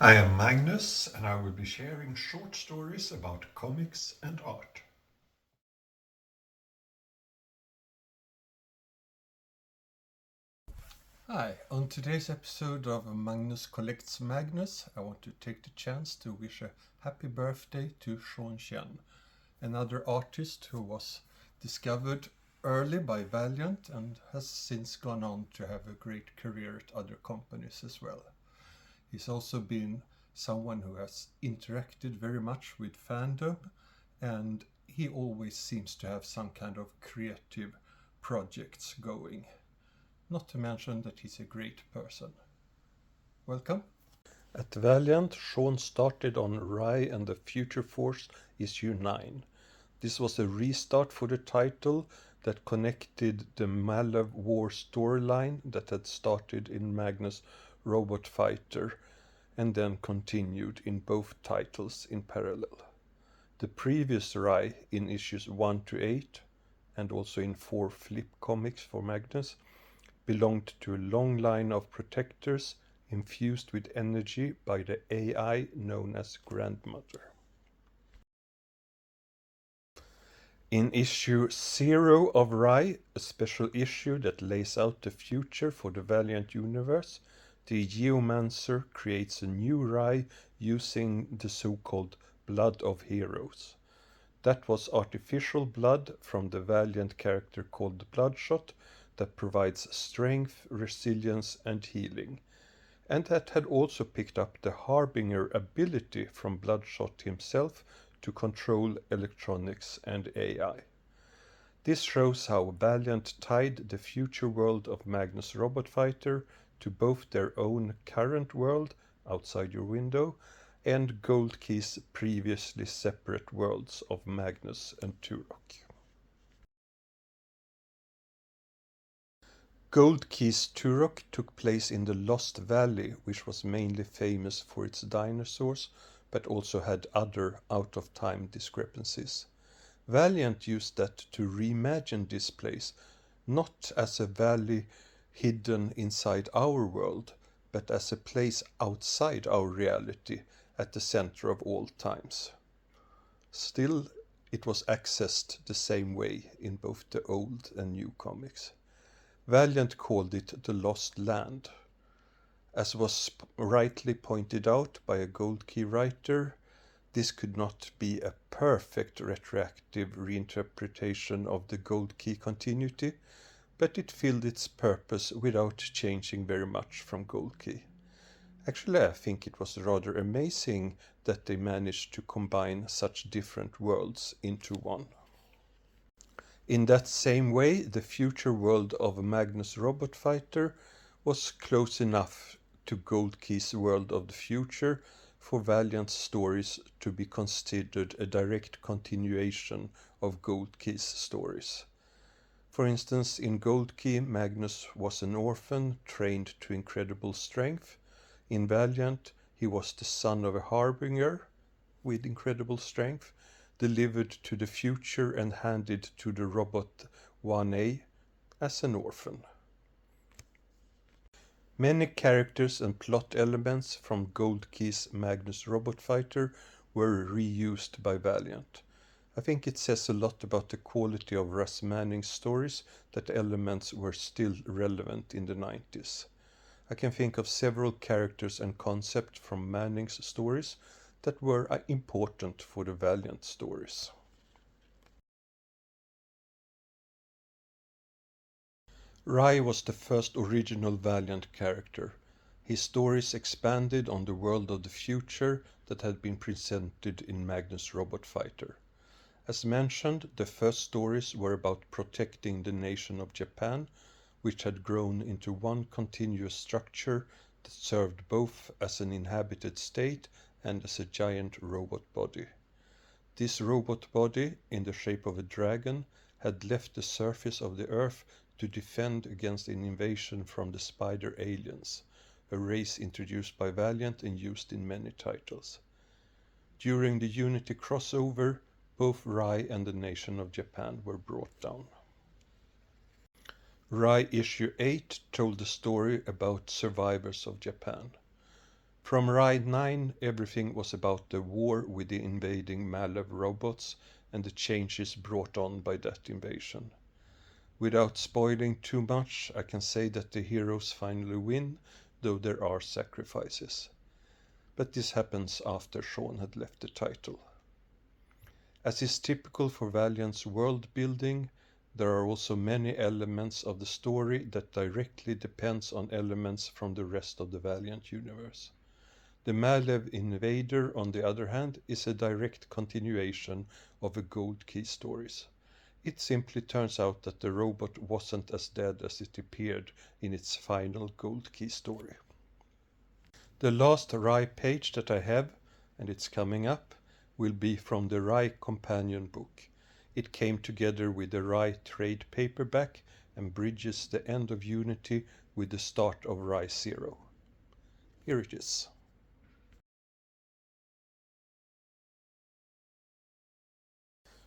I am Magnus, and I will be sharing short stories about comics and art. Hi, on today's episode of Magnus Collects Magnus, I want to take the chance to wish a happy birthday to Sean Chen, another artist who was discovered early by Valiant and has since gone on to have a great career at other companies as well. He's also been someone who has interacted very much with fandom, and he always seems to have some kind of creative projects going. Not to mention that he's a great person. Welcome. At Valiant, Sean started on Rai and the Future Force issue 9. This was a restart for the title that connected the Malav War storyline that had started in Magnus Robot Fighter and then continued in both titles in parallel. The previous Rai in issues 1 to 8 and also in 4 flip comics for Magnus belonged to a long line of protectors infused with energy by the AI known as Grandmother. In issue 0 of Rai, a special issue that lays out the future for the Valiant universe, the Geomancer creates a new Rai using the so-called Blood of Heroes. That was artificial blood from the Valiant character called Bloodshot that provides strength, resilience and healing, and that had also picked up the Harbinger ability from Bloodshot himself to control electronics and AI. This shows how Valiant tied the future world of Magnus Robot Fighter to both their own current world, outside your window, and Gold Key's previously separate worlds of Magnus and Turok. Gold Key's Turok took place in the Lost Valley, which was mainly famous for its dinosaurs, but also had other out-of-time discrepancies. Valiant used that to reimagine this place, not as a valley hidden inside our world, but as a place outside our reality, at the center of all times. Still, it was accessed the same way in both the old and new comics. Valiant called it the Lost Land. As was rightly pointed out by a Gold Key writer, this could not be a perfect retroactive reinterpretation of the Gold Key continuity, but it filled its purpose without changing very much from Gold Key. Actually, I think it was rather amazing that they managed to combine such different worlds into one. In that same way, the future world of Magnus Robot Fighter was close enough to Gold Key's world of the future for Valiant's stories to be considered a direct continuation of Gold Key's stories. For instance, in Gold Key, Magnus was an orphan trained to incredible strength. In Valiant, he was the son of a Harbinger with incredible strength, delivered to the future and handed to the Robot 1A as an orphan. Many characters and plot elements from Gold Key's Magnus Robot Fighter were reused by Valiant. I think it says a lot about the quality of Russ Manning's stories that elements were still relevant in the 90s. I can think of several characters and concepts from Manning's stories that were important for the Valiant stories. Rai was the first original Valiant character. His stories expanded on the world of the future that had been presented in Magnus Robot Fighter. As mentioned, the first stories were about protecting the nation of Japan, which had grown into one continuous structure that served both as an inhabited state and as a giant robot body. This robot body, in the shape of a dragon, had left the surface of the Earth to defend against an invasion from the Spider Aliens, a race introduced by Valiant and used in many titles. During the Unity crossover, both Rai and the nation of Japan were brought down. Rai issue 8 told the story about survivors of Japan. From Rai 9, everything was about the war with the invading Malev robots and the changes brought on by that invasion. Without spoiling too much, I can say that the heroes finally win, though there are sacrifices. But this happens after Sean had left the title. As is typical for Valiant's world building, there are also many elements of the story that directly depends on elements from the rest of the Valiant universe. The Malev Invader, on the other hand, is a direct continuation of the Gold Key stories. It simply turns out that the robot wasn't as dead as it appeared in its final Gold Key story. The last Rai page that I have, and it's coming up, will be from the Rai companion book. It came together with the Rai trade paperback and bridges the end of Unity with the start of Rai 0. Here it is.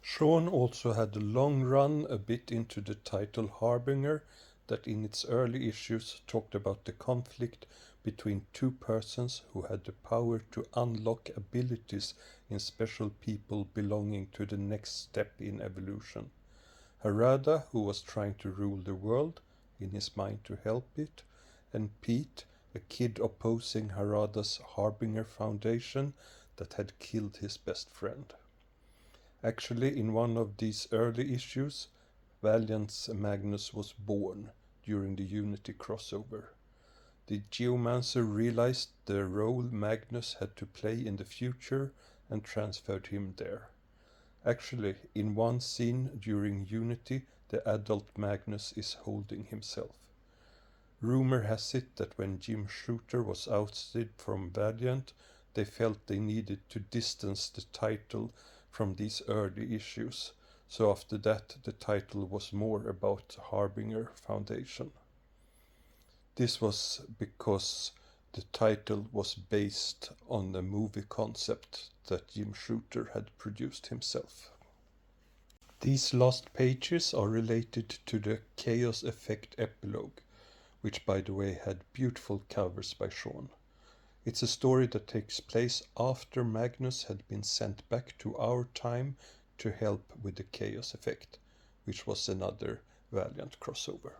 Sean also had a long run a bit into the title Harbinger that in its early issues talked about the conflict between two persons who had the power to unlock abilities in special people belonging to the next step in evolution. Harada, who was trying to rule the world, in his mind to help it, and Pete, a kid opposing Harada's Harbinger Foundation that had killed his best friend. Actually, in one of these early issues, Valiant's Magnus was born during the Unity crossover. The Geomancer realized the role Magnus had to play in the future and transferred him there. Actually, in one scene during Unity, the adult Magnus is holding himself. Rumor has it that when Jim Shooter was ousted from Valiant, they felt they needed to distance the title from these early issues, so after that the title was more about Harbinger Foundation. This was because the title was based on the movie concept that Jim Shooter had produced himself. These last pages are related to the Chaos Effect epilogue, which by the way had beautiful covers by Sean. It's a story that takes place after Magnus had been sent back to our time to help with the Chaos Effect, which was another Valiant crossover.